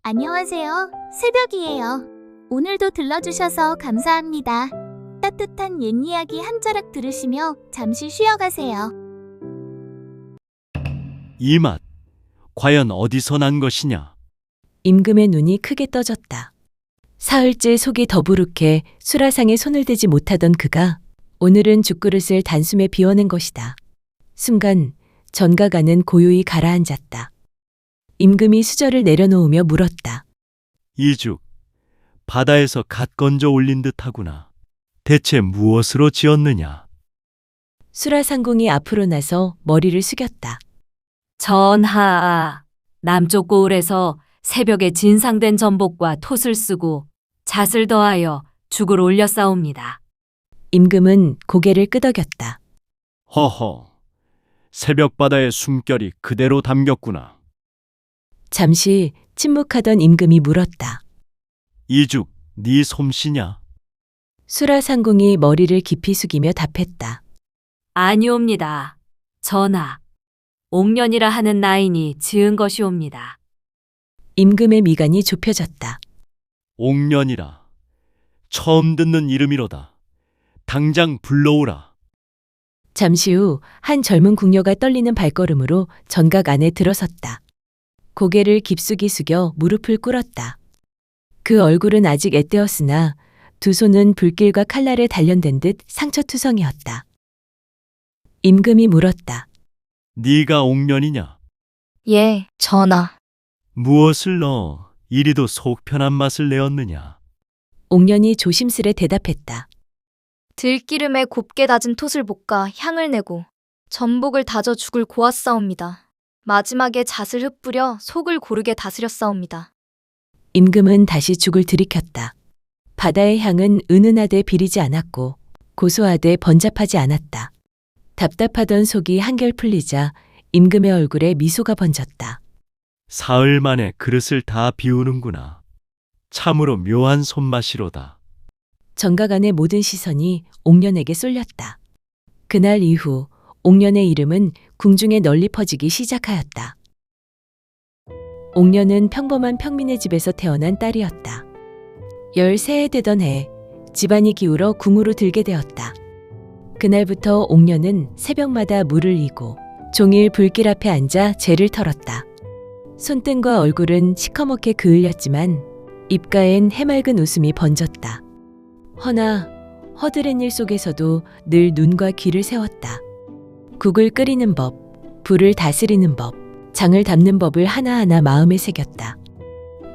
안녕하세요. 새벽이에요. 오늘도 들러주셔서 감사합니다. 따뜻한 옛 이야기 한 자락 들으시며 잠시 쉬어가세요. 이 맛, 과연 어디서 난 것이냐? 임금의 눈이 크게 떠졌다. 사흘째 속이 더부룩해 수라상에 손을 대지 못하던 그가 오늘은 죽그릇을 단숨에 비워낸 것이다. 순간 전가가는 고요히 가라앉았다. 임금이 수저를 내려놓으며 물었다. 이죽, 바다에서 갓 건져 올린 듯하구나. 대체 무엇으로 지었느냐? 수라상공이 앞으로 나서 머리를 숙였다. 전하, 남쪽 고을에서 새벽에 진상된 전복과 톳을 쓰고 잣을 더하여 죽을 올려 싸웁니다. 임금은 고개를 끄덕였다. 허허, 새벽 바다의 숨결이 그대로 담겼구나. 잠시 침묵하던 임금이 물었다. 이죽, 네 솜씨냐? 수라상공이 머리를 깊이 숙이며 답했다. 아니옵니다. 전하, 옥년이라 하는 나인이 지은 것이옵니다. 임금의 미간이 좁혀졌다. 옥년이라. 처음 듣는 이름이로다. 당장 불러오라. 잠시 후 한 젊은 궁녀가 떨리는 발걸음으로 전각 안에 들어섰다. 고개를 깊숙이 숙여 무릎을 꿇었다. 그 얼굴은 아직 앳되었으나 두 손은 불길과 칼날에 단련된 듯 상처투성이었다. 임금이 물었다. 네가 옥년이냐? 예, 전하. 무엇을 넣어 이리도 속 편한 맛을 내었느냐? 옥년이 조심스레 대답했다. 들기름에 곱게 다진 톳을 볶아 향을 내고 전복을 다져 죽을 고았사옵니다. 마지막에 잣을 흩뿌려 속을 고르게 다스렸사옵니다. 임금은 다시 죽을 들이켰다. 바다의 향은 은은하되 비리지 않았고 고소하되 번잡하지 않았다. 답답하던 속이 한결 풀리자 임금의 얼굴에 미소가 번졌다. 사흘 만에 그릇을 다 비우는구나. 참으로 묘한 손맛이로다. 전가간의 모든 시선이 옥년에게 쏠렸다. 그날 이후 옥년의 이름은 궁중에 널리 퍼지기 시작하였다. 옥년은 평범한 평민의 집에서 태어난 딸이었다. 13해 되던 해 집안이 기울어 궁으로 들게 되었다. 그날부터 옥년은 새벽마다 물을 이고 종일 불길 앞에 앉아 재를 털었다. 손등과 얼굴은 시커멓게 그을렸지만 입가엔 해맑은 웃음이 번졌다. 허나 허드렛 일 속에서도 늘 눈과 귀를 세웠다. 국을 끓이는 법, 불을 다스리는 법, 장을 담는 법을 하나하나 마음에 새겼다.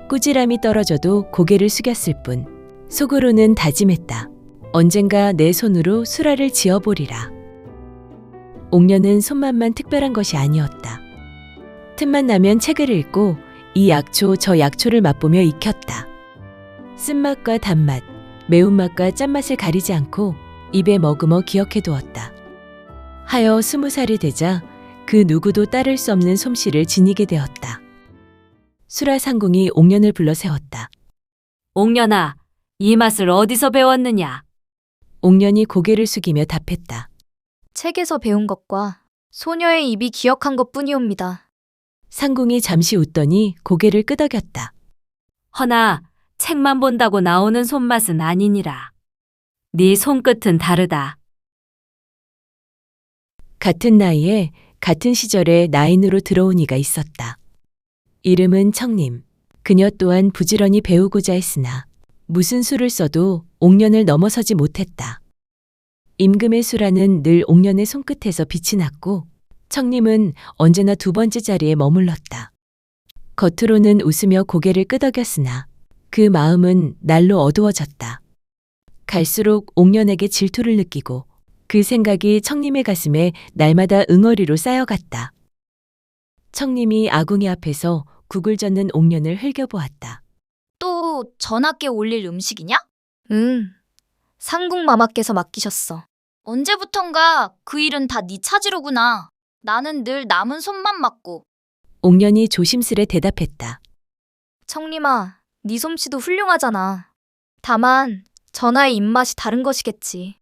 꾸지람이 떨어져도 고개를 숙였을 뿐 속으로는 다짐했다. 언젠가 내 손으로 수라를 지어보리라. 옥년은 손맛만 특별한 것이 아니었다. 틈만 나면 책을 읽고 이 약초 저 약초를 맛보며 익혔다. 쓴맛과 단맛, 매운맛과 짠맛을 가리지 않고 입에 머금어 기억해두었다. 하여 20살이 되자 그 누구도 따를 수 없는 솜씨를 지니게 되었다. 수라상공이 옥년을 불러 세웠다. 옥년아, 이 맛을 어디서 배웠느냐? 옥년이 고개를 숙이며 답했다. 책에서 배운 것과 소녀의 입이 기억한 것뿐이옵니다. 상공이 잠시 웃더니 고개를 끄덕였다. 허나 책만 본다고 나오는 손맛은 아니니라. 네 손끝은 다르다. 같은 나이에 같은 시절에 나인으로 들어온 이가 있었다. 이름은 청림. 그녀 또한 부지런히 배우고자 했으나 무슨 수를 써도 옥년을 넘어서지 못했다. 임금의 수라는 늘 옥년의 손끝에서 빛이 났고 청림은 언제나 두 번째 자리에 머물렀다. 겉으로는 웃으며 고개를 끄덕였으나 그 마음은 날로 어두워졌다. 갈수록 옥년에게 질투를 느끼고 그 생각이 청림의 가슴에 날마다 응어리로 쌓여갔다. 청림이 아궁이 앞에서 국을 젓는 옥년을 흘겨보았다. 또 전하께 올릴 음식이냐? 응. 상궁마마께서 맡기셨어. 언제부턴가 그 일은 다 네 차지로구나. 나는 늘 남은 손만 맡고. 옥년이 조심스레 대답했다. 청림아, 네 솜씨도 훌륭하잖아. 다만 전하의 입맛이 다른 것이겠지.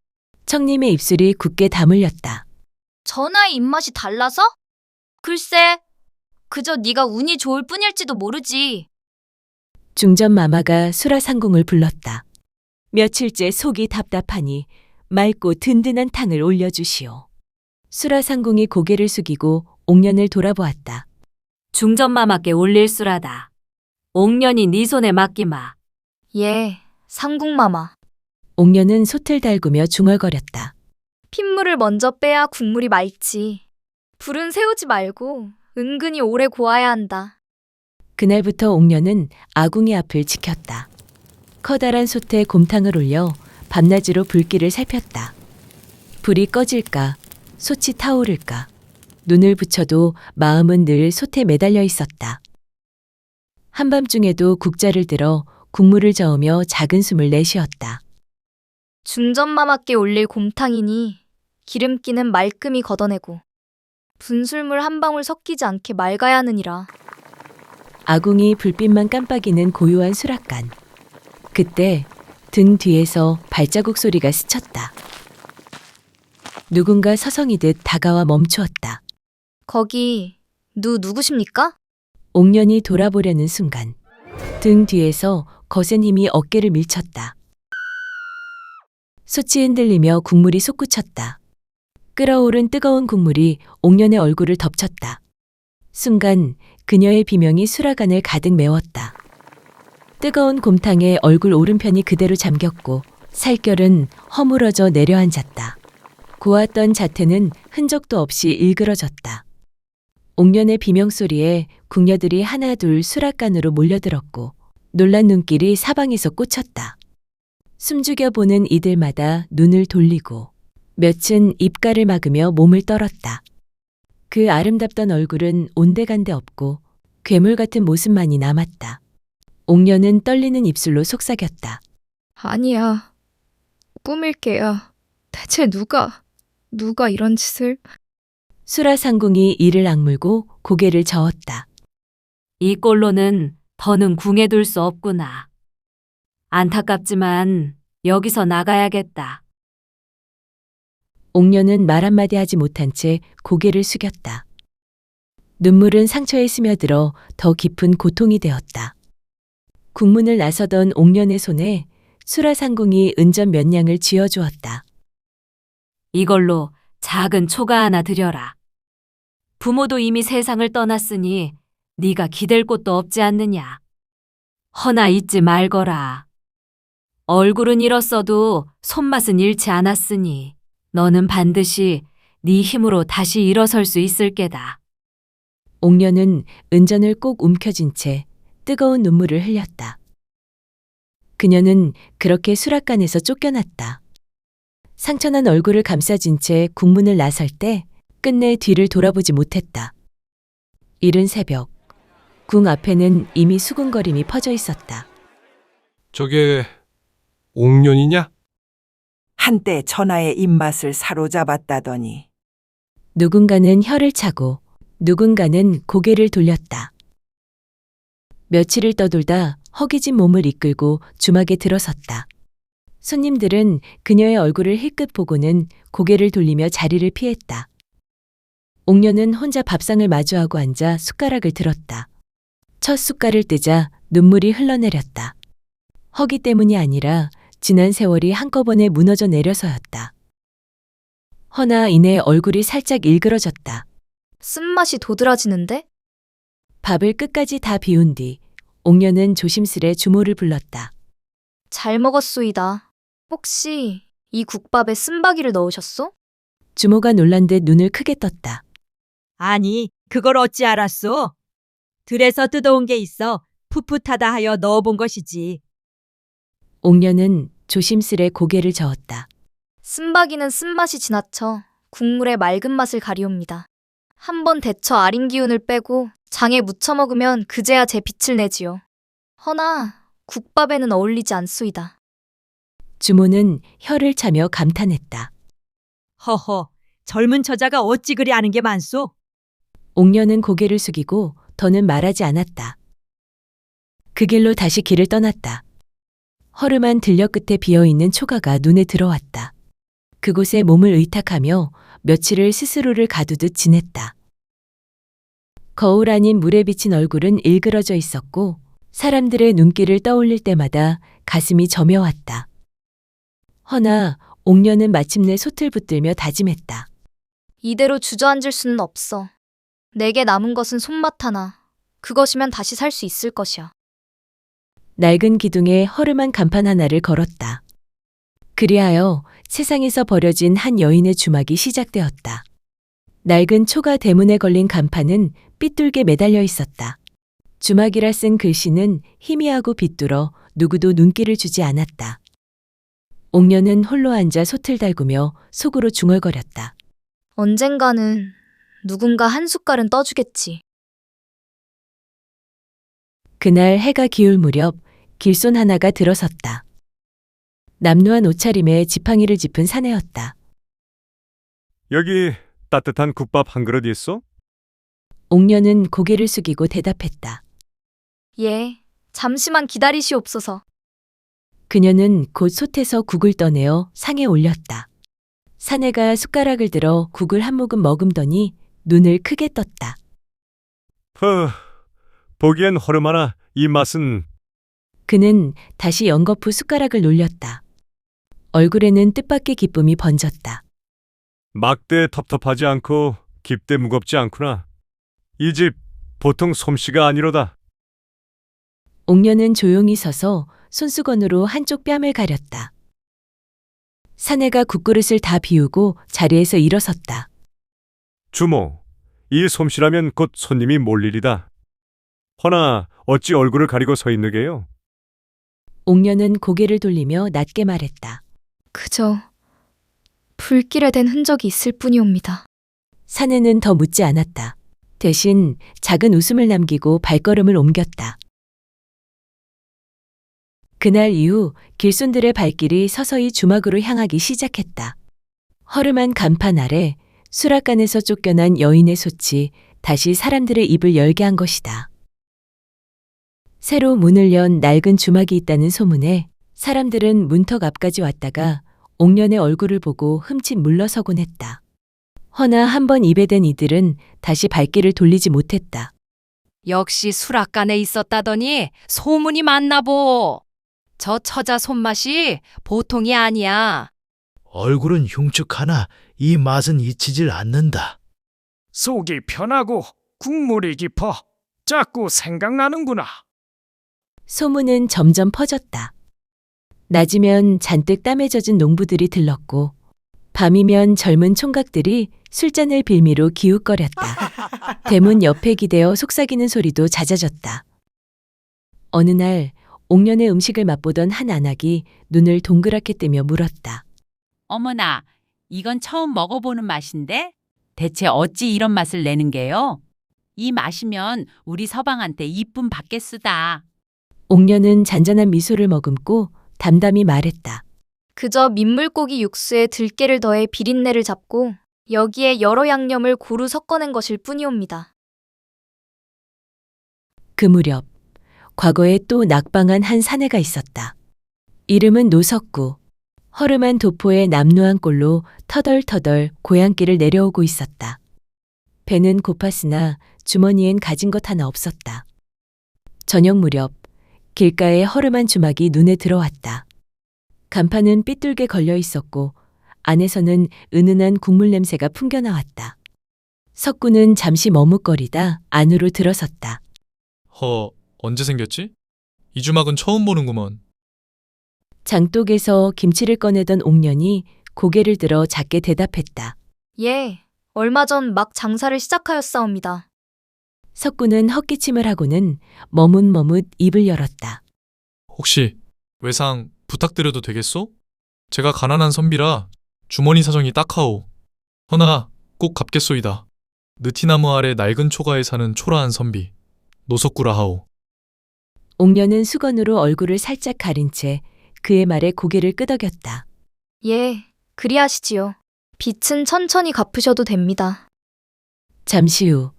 청림의 입술이 굳게 다물렸다. 전하의 입맛이 달라서? 글쎄, 그저 네가 운이 좋을 뿐일지도 모르지. 중전 마마가 수라상공을 불렀다. 며칠째 속이 답답하니 맑고 든든한 탕을 올려주시오. 수라상공이 고개를 숙이고 옥년을 돌아보았다. 중전마마께 올릴수라다. 옥년이 네 손에 맡기마. 예, 상궁마마. 옥년은 솥을 달구며 중얼거렸다. 핏물을 먼저 빼야 국물이 맑지. 불은 세우지 말고 은근히 오래 고아야 한다. 그날부터 옥년은 아궁이 앞을 지켰다. 커다란 솥에 곰탕을 올려 밤낮으로 불길을 살폈다. 불이 꺼질까, 솥이 타오를까. 눈을 붙여도 마음은 늘 솥에 매달려 있었다. 한밤중에도 국자를 들어 국물을 저으며 작은 숨을 내쉬었다. 중전마마께 올릴 곰탕이니 기름기는 말끔히 걷어내고 분술물 한 방울 섞이지 않게 맑아야 하느니라. 아궁이 불빛만 깜빡이는 고요한 수락관. 그때 등 뒤에서 발자국 소리가 스쳤다. 누군가 서성이듯 다가와 멈추었다. 거기 누구십니까? 옥년이 돌아보려는 순간 등 뒤에서 거센 힘이 어깨를 밀쳤다. 솥이 흔들리며 국물이 솟구쳤다. 끓어오른 뜨거운 국물이 옥년의 얼굴을 덮쳤다. 순간 그녀의 비명이 수라간을 가득 메웠다. 뜨거운 곰탕에 얼굴 오른편이 그대로 잠겼고 살결은 허물어져 내려앉았다. 고왔던 자태는 흔적도 없이 일그러졌다. 옥년의 비명소리에 궁녀들이 하나둘 수락간으로 몰려들었고 놀란 눈길이 사방에서 꽂혔다. 숨죽여 보는 이들마다 눈을 돌리고 몇은 입가를 막으며 몸을 떨었다. 그 아름답던 얼굴은 온데간데 없고 괴물 같은 모습만이 남았다. 옥년은 떨리는 입술로 속삭였다. 아니야. 꿈일 게야. 대체 누가 이런 짓을? 수라상궁이 이를 악물고 고개를 저었다. 이 꼴로는 더는 궁에 둘 수 없구나. 안타깝지만 여기서 나가야겠다. 옥년은 말 한마디 하지 못한 채 고개를 숙였다. 눈물은 상처에 스며들어 더 깊은 고통이 되었다. 국문을 나서던 옥년의 손에 수라상궁이 은전 몇 냥을 쥐어주었다. 이걸로 작은 초가 하나 드려라. 부모도 이미 세상을 떠났으니 네가 기댈 곳도 없지 않느냐. 허나 잊지 말거라. 얼굴은 잃었어도 손맛은 잃지 않았으니 너는 반드시 네 힘으로 다시 일어설 수 있을 게다. 옥년은 은전을 꼭 움켜쥔 채 뜨거운 눈물을 흘렸다. 그녀는 그렇게 수락관에서 쫓겨났다. 상처난 얼굴을 감싸진 채 국문을 나설 때 끝내 뒤를 돌아보지 못했다. 이른 새벽, 궁 앞에는 이미 수군거림이 퍼져 있었다. 저게 옥년이냐? 한때 전하의 입맛을 사로잡았다더니 누군가는 혀를 차고 누군가는 고개를 돌렸다. 며칠을 떠돌다 허기진 몸을 이끌고 주막에 들어섰다. 손님들은 그녀의 얼굴을 힐끗 보고는 고개를 돌리며 자리를 피했다. 옥년은 혼자 밥상을 마주하고 앉아 숟가락을 들었다. 첫 숟갈을 뜨자 눈물이 흘러내렸다. 허기 때문이 아니라 지난 세월이 한꺼번에 무너져 내려서였다. 허나 이내 얼굴이 살짝 일그러졌다. 쓴맛이 도드라지는데? 밥을 끝까지 다 비운 뒤 옥년은 조심스레 주모를 불렀다. 잘 먹었소이다. 혹시 이 국밥에 쓴바기를 넣으셨소? 주모가 놀란 듯 눈을 크게 떴다. 아니, 그걸 어찌 알았소? 들에서 뜯어온 게 있어 풋풋하다 하여 넣어본 것이지. 옥년은 조심스레 고개를 저었다. 쓴바기는 쓴맛이 지나쳐 국물의 맑은 맛을 가리옵니다. 한번 데쳐 아린 기운을 빼고 장에 무쳐 먹으면 그제야 제 빛을 내지요. 허나 국밥에는 어울리지 않소이다. 주모는 혀를 차며 감탄했다. 허허, 젊은 처자가 어찌 그리 아는 게 많소? 옥년은 고개를 숙이고 더는 말하지 않았다. 그 길로 다시 길을 떠났다. 허름한 들녘 끝에 비어있는 초가가 눈에 들어왔다. 그곳에 몸을 의탁하며 며칠을 스스로를 가두듯 지냈다. 거울 아닌 물에 비친 얼굴은 일그러져 있었고 사람들의 눈길을 떠올릴 때마다 가슴이 저며왔다. 허나 옥녀는 마침내 솥을 붙들며 다짐했다. 이대로 주저앉을 수는 없어. 내게 남은 것은 손맛 하나. 그것이면 다시 살 수 있을 것이야. 낡은 기둥에 허름한 간판 하나를 걸었다. 그리하여 세상에서 버려진 한 여인의 주막이 시작되었다. 낡은 초가 대문에 걸린 간판은 삐뚤게 매달려 있었다. 주막이라 쓴 글씨는 희미하고 비뚤어 누구도 눈길을 주지 않았다. 옥녀는 홀로 앉아 솥을 달구며 속으로 중얼거렸다. 언젠가는 누군가 한 숟갈은 떠주겠지. 그날 해가 기울 무렵 길손 하나가 들어섰다. 남루한 옷차림에 지팡이를 짚은 사내였다. 여기 따뜻한 국밥 한 그릇 있어? 옥녀는 고개를 숙이고 대답했다. 예, 잠시만 기다리시옵소서. 그녀는 곧 솥에서 국을 떠내어 상에 올렸다. 사내가 숟가락을 들어 국을 한 모금 머금더니 눈을 크게 떴다. 보기엔 허름하나 이 맛은... 그는 다시 연거푸 숟가락을 놀렸다. 얼굴에는 뜻밖의 기쁨이 번졌다. 막대 텁텁하지 않고 깊대 무겁지 않구나. 이 집 보통 솜씨가 아니로다. 옥녀는 조용히 서서 손수건으로 한쪽 뺨을 가렸다. 사내가 국그릇을 다 비우고 자리에서 일어섰다. 주모, 이 솜씨라면 곧 손님이 몰 일이다. 허나 어찌 얼굴을 가리고 서 있느게요? 옥녀는 고개를 돌리며 낮게 말했다. 그저 불길에 댄 흔적이 있을 뿐이옵니다. 사내는 더 묻지 않았다. 대신 작은 웃음을 남기고 발걸음을 옮겼다. 그날 이후 길손들의 발길이 서서히 주막으로 향하기 시작했다. 허름한 간판 아래 수락관에서 쫓겨난 여인의 솥이 다시 사람들의 입을 열게 한 것이다. 새로 문을 연 낡은 주막이 있다는 소문에 사람들은 문턱 앞까지 왔다가 옥년의 얼굴을 보고 흠칫 물러서곤 했다. 허나 한 번 입에 댄 이들은 다시 발길을 돌리지 못했다. 역시 수락관에 있었다더니 소문이 많나 보. 저 처자 손맛이 보통이 아니야. 얼굴은 흉측하나 이 맛은 잊히질 않는다. 속이 편하고 국물이 깊어 자꾸 생각나는구나. 소문은 점점 퍼졌다. 낮이면 잔뜩 땀에 젖은 농부들이 들렀고 밤이면 젊은 총각들이 술잔을 빌미로 기웃거렸다. 대문 옆에 기대어 속삭이는 소리도 잦아졌다. 어느 날 옥년의 음식을 맛보던 한 안악이 눈을 동그랗게 뜨며 물었다. 어머나, 이건 처음 먹어보는 맛인데? 대체 어찌 이런 맛을 내는 게요? 이 맛이면 우리 서방한테 이쁨 받겠수다. 옥년은 잔잔한 미소를 머금고 담담히 말했다. 그저 민물고기 육수에 들깨를 더해 비린내를 잡고 여기에 여러 양념을 고루 섞어낸 것일 뿐이옵니다. 그 무렵 과거에 또 낙방한 한 사내가 있었다. 이름은 노석구. 허름한 도포의 남루한 꼴로 터덜터덜 고향길을 내려오고 있었다. 배는 고팠으나 주머니엔 가진 것 하나 없었다. 저녁 무렵 길가에 허름한 주막이 눈에 들어왔다. 간판은 삐뚤게 걸려 있었고 안에서는 은은한 국물 냄새가 풍겨나왔다. 석구는 잠시 머뭇거리다 안으로 들어섰다. 언제 생겼지? 이 주막은 처음 보는구먼. 장독에서 김치를 꺼내던 옥년이 고개를 들어 작게 대답했다. 예, 얼마 전 막 장사를 시작하였사옵니다. 석구는 헛기침을 하고는 머뭇머뭇 입을 열었다. 혹시 외상 부탁드려도 되겠소? 제가 가난한 선비라 주머니 사정이 딱하오. 허나 꼭 갚겠소이다. 느티나무 아래 낡은 초가에 사는 초라한 선비 노석구라 하오. 옥년은 수건으로 얼굴을 살짝 가린 채 그의 말에 고개를 끄덕였다. 예, 그리하시지요. 빚은 천천히 갚으셔도 됩니다. 잠시 후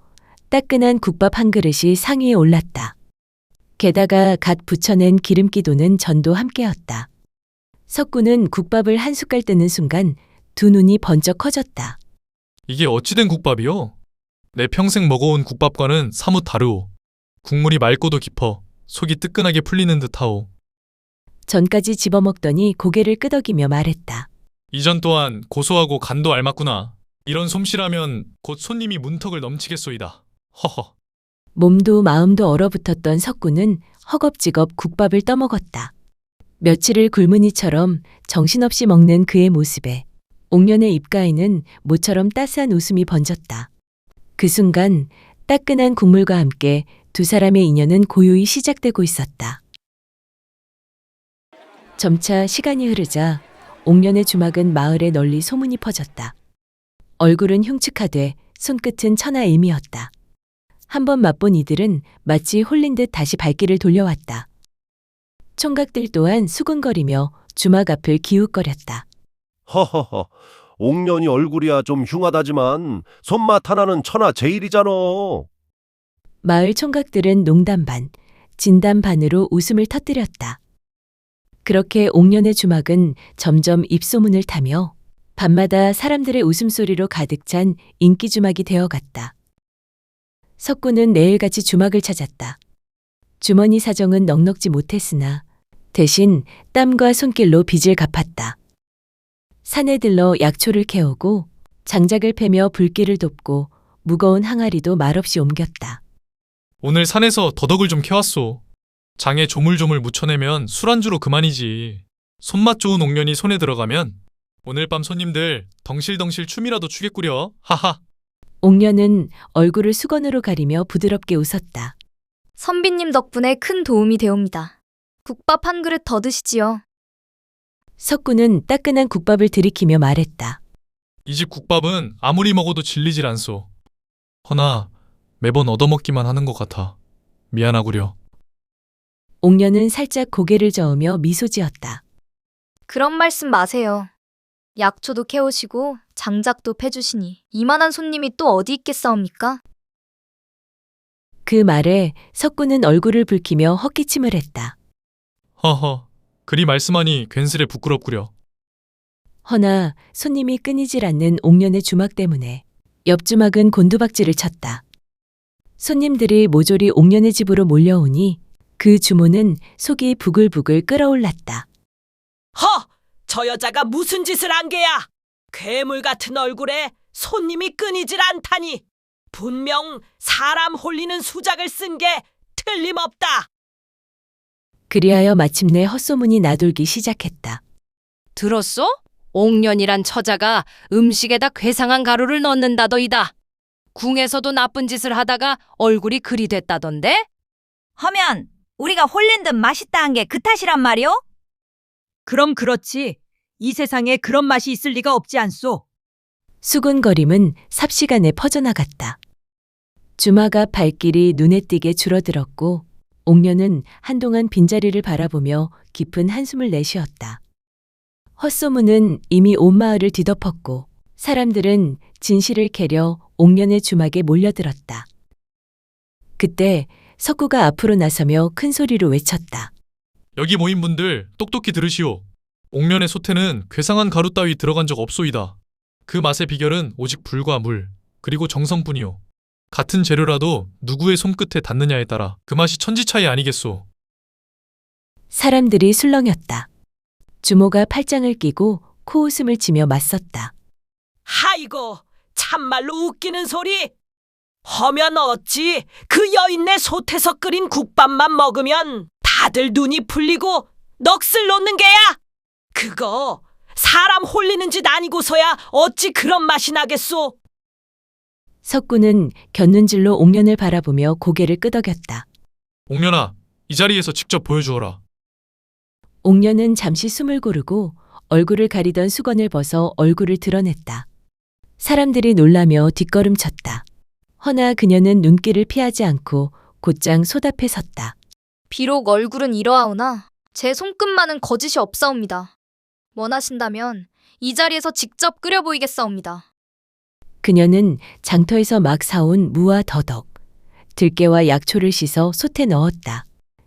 따끈한 국밥 한 그릇이 상위에 올랐다. 게다가 갓 부쳐낸 기름기도는 전도 함께였다. 석구는 국밥을 한 숟갈 뜨는 순간 두 눈이 번쩍 커졌다. 이게 어찌된 국밥이요? 내 평생 먹어온 국밥과는 사뭇 다르오. 국물이 맑고도 깊어 속이 뜨끈하게 풀리는 듯하오. 전까지 집어먹더니 고개를 끄덕이며 말했다. 이전 또한 고소하고 간도 알맞구나. 이런 솜씨라면 곧 손님이 문턱을 넘치겠소이다. 허허. 몸도 마음도 얼어붙었던 석구는 허겁지겁 국밥을 떠먹었다. 며칠을 굶은이처럼 정신없이 먹는 그의 모습에 옥년의 입가에는 모처럼 따스한 웃음이 번졌다. 그 순간 따끈한 국물과 함께 두 사람의 인연은 고요히 시작되고 있었다. 점차 시간이 흐르자 옥년의 주막은 마을에 널리 소문이 퍼졌다. 얼굴은 흉측하되 손끝은 천하일미였다. 한번 맛본 이들은 마치 홀린 듯 다시 발길을 돌려왔다. 총각들 또한 수근거리며 주막 앞을 기웃거렸다. 허허허, 옥년이 얼굴이야 좀 흉하다지만 손맛 하나는 천하 제일이잖아. 마을 총각들은 농담 반, 진담 반으로 웃음을 터뜨렸다. 그렇게 옥년의 주막은 점점 입소문을 타며 밤마다 사람들의 웃음소리로 가득 찬 인기 주막이 되어갔다. 석구는 매일같이 주막을 찾았다. 주머니 사정은 넉넉지 못했으나 대신 땀과 손길로 빚을 갚았다. 산에 들러 약초를 캐오고 장작을 패며 불길을 돕고 무거운 항아리도 말없이 옮겼다. 오늘 산에서 더덕을 좀 캐왔소. 장에 조물조물 묻혀내면 술안주로 그만이지. 손맛 좋은 옥년이 손에 들어가면 오늘 밤 손님들 덩실덩실 춤이라도 추겠구려. 하하. 옥년은 얼굴을 수건으로 가리며 부드럽게 웃었다. 선비님 덕분에 큰 도움이 되옵니다. 국밥 한 그릇 더 드시지요. 석구는 따끈한 국밥을 들이키며 말했다. 이 집 국밥은 아무리 먹어도 질리질 않소. 허나 매번 얻어먹기만 하는 것 같아. 미안하구려. 옥년은 살짝 고개를 저으며 미소 지었다. 그런 말씀 마세요. 약초도 캐오시고 장작도 패주시니 이만한 손님이 또 어디 있겠사옵니까? 그 말에 석구는 얼굴을 붉히며 헛기침을 했다. 허허, 그리 말씀하니 괜스레 부끄럽구려. 허나 손님이 끊이질 않는 옥년의 주막 때문에 옆 주막은 곤두박질을 쳤다. 손님들이 모조리 옥년의 집으로 몰려오니 그 주모는 속이 부글부글 끓어올랐다. 허! 저 여자가 무슨 짓을 한 게야? 괴물 같은 얼굴에 손님이 끊이질 않다니. 분명 사람 홀리는 수작을 쓴 게 틀림없다. 그리하여 마침내 헛소문이 나돌기 시작했다. 들었소? 옥년이란 처자가 음식에다 괴상한 가루를 넣는다더이다. 궁에서도 나쁜 짓을 하다가 얼굴이 그리 됐다던데? 하면 우리가 홀린 듯 맛있다 한 게 그 탓이란 말이오? 그럼 그렇지. 이 세상에 그런 맛이 있을 리가 없지 않소. 수군거림은 삽시간에 퍼져나갔다. 주막 앞 발길이 눈에 띄게 줄어들었고 옥년은 한동안 빈자리를 바라보며 깊은 한숨을 내쉬었다. 헛소문은 이미 온 마을을 뒤덮었고 사람들은 진실을 캐려 옥년의 주막에 몰려들었다. 그때 석구가 앞으로 나서며 큰 소리로 외쳤다. 여기 모인 분들 똑똑히 들으시오. 옥년의 소태는 괴상한 가루 따위 들어간 적 없소이다. 그 맛의 비결은 오직 불과 물, 그리고 정성뿐이오. 같은 재료라도 누구의 손끝에 닿느냐에 따라 그 맛이 천지 차이 아니겠소. 사람들이 술렁였다. 주모가 팔짱을 끼고 코웃음을 치며 맞섰다. 하이고, 참말로 웃기는 소리. 허면 어찌 그 여인네 솥에서 끓인 국밥만 먹으면 다들 눈이 풀리고 넋을 놓는 게야. 그거 사람 홀리는 짓 아니고서야 어찌 그런 맛이 나겠소. 석구는 곁눈질로 옥년을 바라보며 고개를 끄덕였다. 옥년아, 이 자리에서 직접 보여주어라. 옥년은 잠시 숨을 고르고 얼굴을 가리던 수건을 벗어 얼굴을 드러냈다. 사람들이 놀라며 뒷걸음쳤다. 허나 그녀는 눈길을 피하지 않고 곧장 솥앞에 섰다. 비록 얼굴은 이러하오나 제 손끝만은 거짓이 없사옵니다. 원하신다면 이 자리에서 직접 끓여 보이겠사옵니다. 그녀는 장터에서 막 사온 무와 더덕, 들깨와 약초를 씻어 솥에 넣었다.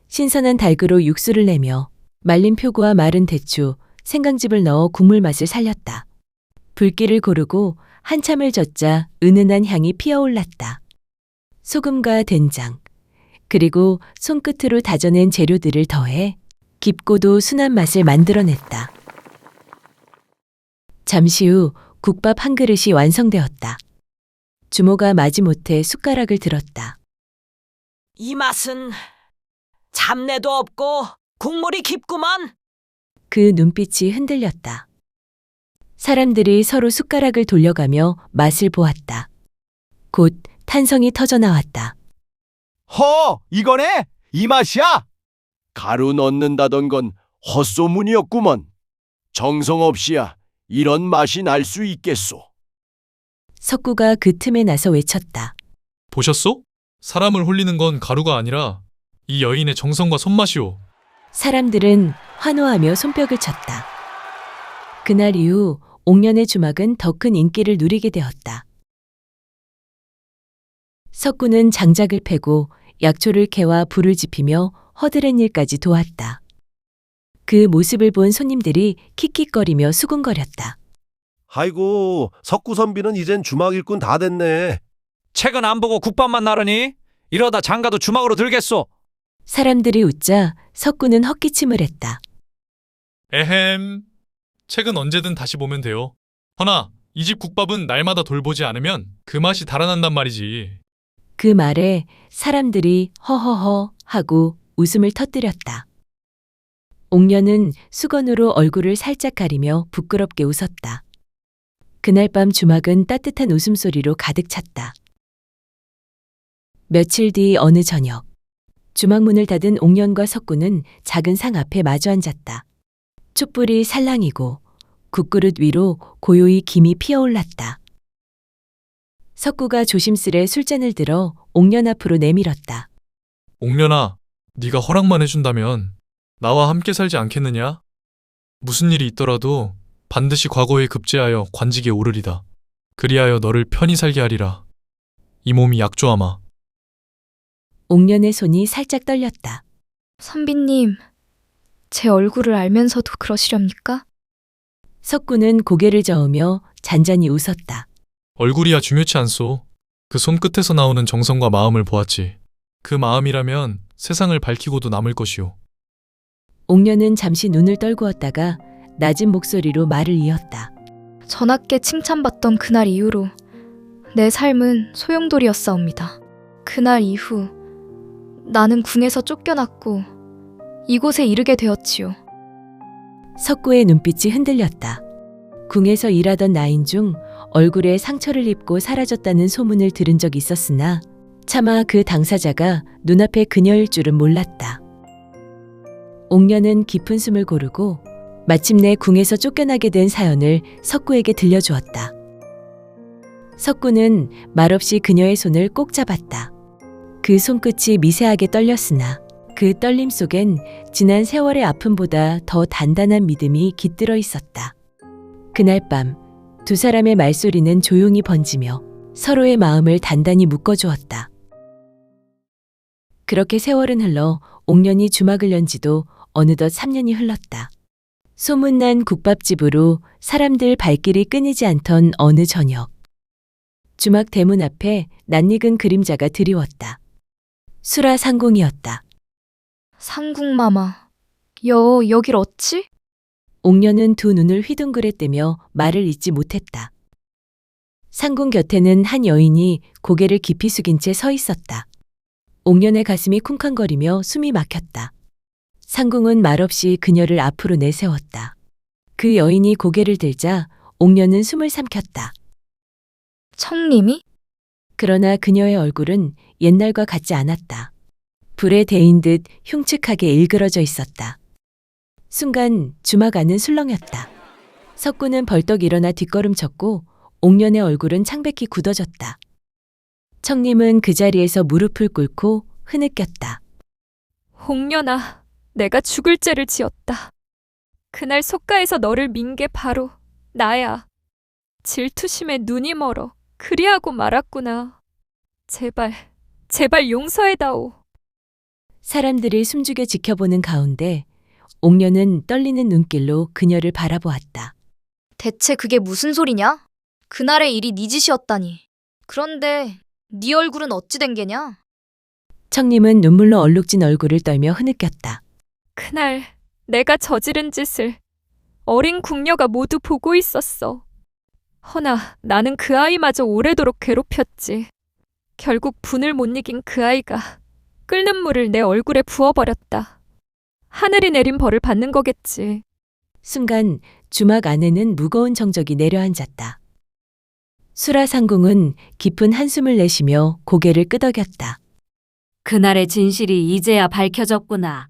신선한 닭으로 육수를 내며 말린 표고와 마른 대추, 생강즙을 넣어 국물 맛을 살렸다. 불길을 고르고 한참을 젓자 은은한 향이 피어올랐다. 소금과 된장, 그리고 손끝으로 다져낸 재료들을 더해 깊고도 순한 맛을 만들어냈다. 잠시 후 국밥 한 그릇이 완성되었다. 주모가 마지못해 숟가락을 들었다. 이 맛은 잡내도 없고 국물이 깊구만. 그 눈빛이 흔들렸다. 사람들이 서로 숟가락을 돌려가며 맛을 보았다. 곧 탄성이 터져 나왔다. 이거네? 이 맛이야? 가루 넣는다던 건 헛소문이었구먼. 정성 없이야 이런 맛이 날 수 있겠소. 석구가 그 틈에 나서 외쳤다. 보셨소? 사람을 홀리는 건 가루가 아니라 이 여인의 정성과 손맛이오. 사람들은 환호하며 손뼉을 쳤다. 그날 이후 옥년의 주막은 더 큰 인기를 누리게 되었다. 석구는 장작을 패고 약초를 캐와 불을 지피며 허드렛 일까지 도왔다. 그 모습을 본 손님들이 킥킥거리며 수군거렸다. 아이고, 석구 선비는 이젠 주막 일꾼 다 됐네. 책은 안 보고 국밥만 나르니? 이러다 장가도 주막으로 들겠소. 사람들이 웃자 석구는 헛기침을 했다. 에헴. 책은 언제든 다시 보면 돼요. 허나 이 집 국밥은 날마다 돌보지 않으면 그 맛이 달아난단 말이지. 그 말에 사람들이 허허허 하고 웃음을 터뜨렸다. 옥년은 수건으로 얼굴을 살짝 가리며 부끄럽게 웃었다. 그날 밤 주막은 따뜻한 웃음소리로 가득 찼다. 며칠 뒤 어느 저녁, 주막 문을 닫은 옥년과 석구는 작은 상 앞에 마주 앉았다. 촛불이 살랑이고 국그릇 위로 고요히 김이 피어올랐다. 석구가 조심스레 술잔을 들어 옥년 앞으로 내밀었다. 옥년아, 네가 허락만 해준다면 나와 함께 살지 않겠느냐? 무슨 일이 있더라도 반드시 과거에 급제하여 관직에 오르리다. 그리하여 너를 편히 살게 하리라. 이 몸이 약조하마. 옥년의 손이 살짝 떨렸다. 선비님, 제 얼굴을 알면서도 그러시렵니까? 석구는 고개를 저으며 잔잔히 웃었다. 얼굴이야 중요치 않소. 그 손끝에서 나오는 정성과 마음을 보았지. 그 마음이라면 세상을 밝히고도 남을 것이오. 옥년은 잠시 눈을 떨구었다가 낮은 목소리로 말을 이었다. 전하께 칭찬받던 그날 이후로 내 삶은 소용돌이였사옵니다. 그날 이후 나는 궁에서 쫓겨났고 이곳에 이르게 되었지요. 석구의 눈빛이 흔들렸다. 궁에서 일하던 나인 중 얼굴에 상처를 입고 사라졌다는 소문을 들은 적이 있었으나 차마 그 당사자가 눈앞의 그녀일 줄은 몰랐다. 옥년은 깊은 숨을 고르고 마침내 궁에서 쫓겨나게 된 사연을 석구에게 들려주었다. 석구는 말없이 그녀의 손을 꼭 잡았다. 그 손끝이 미세하게 떨렸으나 그 떨림 속엔 지난 세월의 아픔보다 더 단단한 믿음이 깃들어 있었다. 그날 밤 두 사람의 말소리는 조용히 번지며 서로의 마음을 단단히 묶어주었다. 그렇게 세월은 흘러 옥년이 주막을 연 지도 어느덧 3년이 흘렀다. 소문난 국밥집으로 사람들 발길이 끊이지 않던 어느 저녁. 주막 대문 앞에 낯익은 그림자가 드리웠다. 수라 상궁이었다. 상궁마마, 여길 어찌? 옥년은 두 눈을 휘둥그레뜨며 말을 잇지 못했다. 상궁 곁에는 한 여인이 고개를 깊이 숙인 채 서 있었다. 옥년의 가슴이 쿵쾅거리며 숨이 막혔다. 상궁은 말없이 그녀를 앞으로 내세웠다. 그 여인이 고개를 들자 옥년은 숨을 삼켰다. 청림이? 그러나 그녀의 얼굴은 옛날과 같지 않았다. 불에 데인 듯 흉측하게 일그러져 있었다. 순간 주막 안은 술렁였다. 석구는 벌떡 일어나 뒷걸음쳤고 옥년의 얼굴은 창백히 굳어졌다. 청림은 그 자리에서 무릎을 꿇고 흐느꼈다. 옥년아, 내가 죽을 죄를 지었다. 그날 속가에서 너를 민 게 바로 나야. 질투심에 눈이 멀어 그리하고 말았구나. 제발 용서해다오. 사람들이 숨죽여 지켜보는 가운데 옥년은 떨리는 눈길로 그녀를 바라보았다. 대체 그게 무슨 소리냐? 그날의 일이 네 짓이었다니. 그런데 네 얼굴은 어찌 된 게냐? 청님은 눈물로 얼룩진 얼굴을 떨며 흐느꼈다. 그날 내가 저지른 짓을 어린 궁녀가 모두 보고 있었어. 허나 나는 그 아이마저 오래도록 괴롭혔지. 결국 분을 못 이긴 그 아이가 끓는 물을 내 얼굴에 부어버렸다. 하늘이 내린 벌을 받는 거겠지. 순간 주막 안에는 무거운 정적이 내려앉았다. 수라상궁은 깊은 한숨을 내쉬며 고개를 끄덕였다. 그날의 진실이 이제야 밝혀졌구나.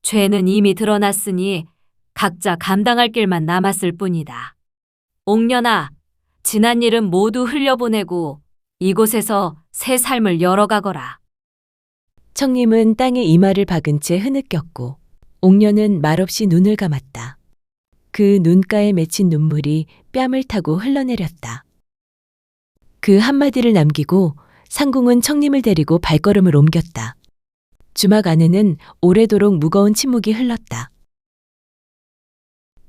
죄는 이미 드러났으니 각자 감당할 길만 남았을 뿐이다. 옥년아, 지난 일은 모두 흘려보내고 이곳에서 새 삶을 열어가거라. 청님은 땅에 이마를 박은 채 흐느꼈고 옥녀는 말없이 눈을 감았다. 그 눈가에 맺힌 눈물이 뺨을 타고 흘러내렸다. 그 한마디를 남기고 상궁은 청님을 데리고 발걸음을 옮겼다. 주막 안에는 오래도록 무거운 침묵이 흘렀다.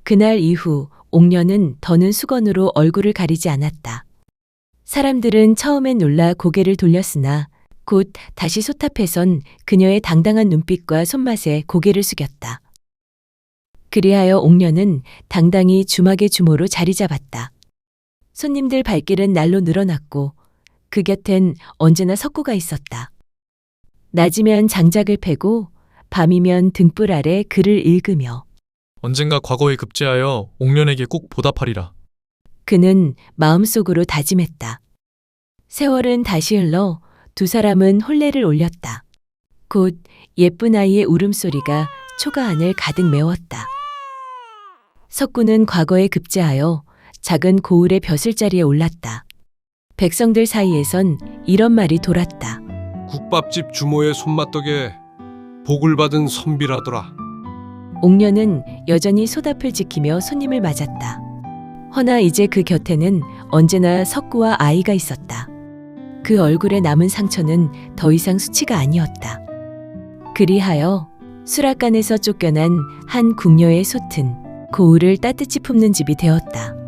그날 이후 옥녀는 더는 수건으로 얼굴을 가리지 않았다. 사람들은 처음엔 놀라 고개를 돌렸으나 곧 다시 소탑에선 그녀의 당당한 눈빛과 손맛에 고개를 숙였다. 그리하여 옥녀는 당당히 주막의 주모로 자리 잡았다. 손님들 발길은 날로 늘어났고 그 곁엔 언제나 석구가 있었다. 낮이면 장작을 패고 밤이면 등불 아래 글을 읽으며 언젠가 과거에 급제하여 옥년에게 꼭 보답하리라. 그는 마음속으로 다짐했다. 세월은 다시 흘러 두 사람은 혼례를 올렸다. 곧 예쁜 아이의 울음소리가 초가 안을 가득 메웠다. 석구는 과거에 급제하여 작은 고을의 벼슬자리에 올랐다. 백성들 사이에선 이런 말이 돌았다. 국밥집 주모의 손맛 덕에 복을 받은 선비라더라. 옥녀는 여전히 소답을 지키며 손님을 맞았다. 허나 이제 그 곁에는 언제나 석구와 아이가 있었다. 그 얼굴에 남은 상처는 더 이상 수치가 아니었다. 그리하여 수락관에서 쫓겨난 한 궁녀의 솥은 고을을 따뜻이 품는 집이 되었다.